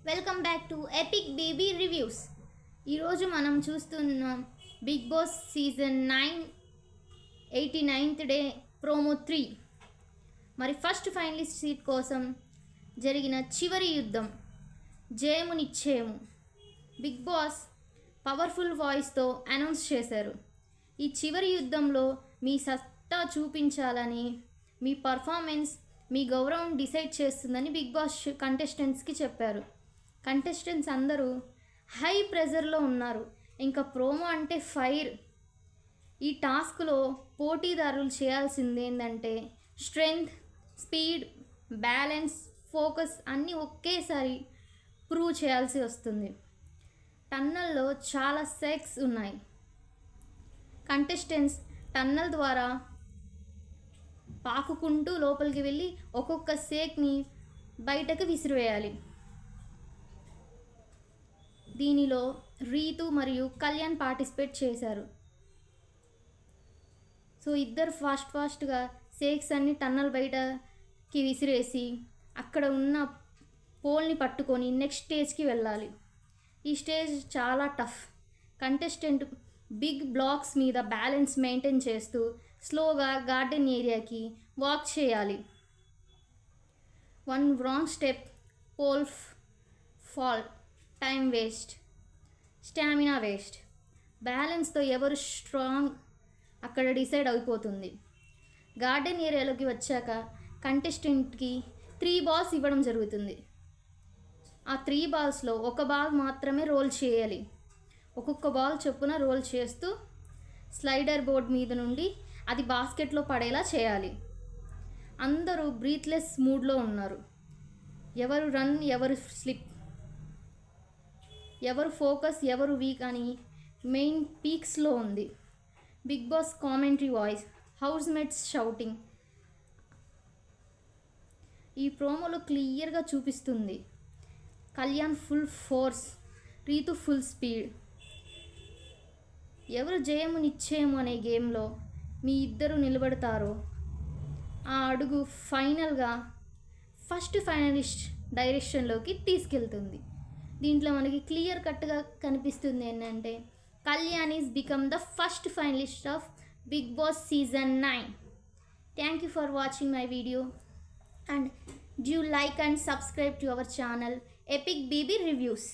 Welcome back to epic baby reviews. ఈరోజు మనం చూస్తున్నాం big boss season 9 89th day promo 3. మరి ఫస్ట్ ఫైనలిస్ట్ సీట్ కోసం జరిగిన చివరి యుద్ధం జయము నిశ్చయము. బిగ్ బాస్ పవర్ఫుల్ వాయిస్తో అనౌన్స్ చేశారు. ఈ చివరి యుద్ధంలో మీ సత్తా చూపించాలని, మీ పర్ఫార్మెన్స్ మీ గౌరవం డిసైడ్ చేస్తుందని బిగ్ బాస్ కంటెస్టెంట్స్కి చెప్పారు. కంటెస్టెంట్స్ అందరూ హై ప్రెజర్లో ఉన్నారు. ఇంకా ప్రోమో అంటే ఫైర్. ఈ టాస్క్లో పోటీదారులు చేయాల్సింది ఏంటంటే స్ట్రెంగ్త్, స్పీడ్, బ్యాలెన్స్, ఫోకస్ అన్నీ ఒకేసారి ప్రూవ్ చేయాల్సి వస్తుంది. టన్నల్లో చాలా సెక్స్ ఉన్నాయి. కంటెస్టెంట్స్ టన్నల్ ద్వారా పాకుకుంటూ లోపలికి వెళ్ళి ఒక్కొక్క సేక్ని బయటకు విసిరివేయాలి. దీనిలో రీతు మరియు కళ్యాణ్ పార్టిసిపేట్ చేశారు. సో ఇద్దరు ఫాస్ట్గా సేక్స్ అన్ని టన్నల్ బయటకి విసిరేసి అక్కడ ఉన్న పోల్ని పట్టుకొని నెక్స్ట్ స్టేజ్కి వెళ్ళాలి. ఈ స్టేజ్ చాలా టఫ్. కంటెస్టెంట్ బిగ్ బ్లాక్స్ మీద బ్యాలెన్స్ మెయింటైన్ చేస్తూ స్లోగా గార్డెన్ ఏరియాకి వాక్ చేయాలి. One wrong step, pole fall, time waste, stamina waste. బ్యాలెన్స్తో ఎవరు స్ట్రాంగ్ అక్కడ డిసైడ్ అయిపోతుంది. గార్డెన్ ఏరియాలోకి వచ్చాక కంటెస్టెంట్కి 3 balls ఇవ్వడం జరుగుతుంది. ఆ 3 balls ఒక బాల్ మాత్రమే రోల్ చేయాలి. ఒక్కొక్క బాల్ చొప్పున రోల్ చేస్తూ స్లైడర్ బోర్డ్ మీద నుండి అది బాస్కెట్లో పడేలా చేయాలి. అందరూ బ్రీత్లెస్ మూడ్లో ఉన్నారు. ఎవరు రన్, ఎవరు స్లిప్, ఎవరు ఫోకస్, ఎవరు వీక్ అని మెయిన్ పీక్స్లో ఉంది. Big boss commentary voice, house mates shouting ఈ ప్రోమోలో క్లియర్గా చూపిస్తుంది. Kalyan full force, Ritu full speed. ఎవరు జయము నిశ్చయము అనే గేమ్లో మీ ఇద్దరు నిలబడతారో ఆ అడుగు ఫైనల్గా ఫస్ట్ ఫైనలిస్ట్ డైరెక్షన్లోకి తీసుకెళ్తుంది. దీంట్లో మనకి క్లియర్ కట్గా కనిపిస్తుంది ఏంటంటే Kalyan is become the first finalist of big boss season 9. Thank you for watching my video and do like and subscribe to our channel Epic Baby Reviews.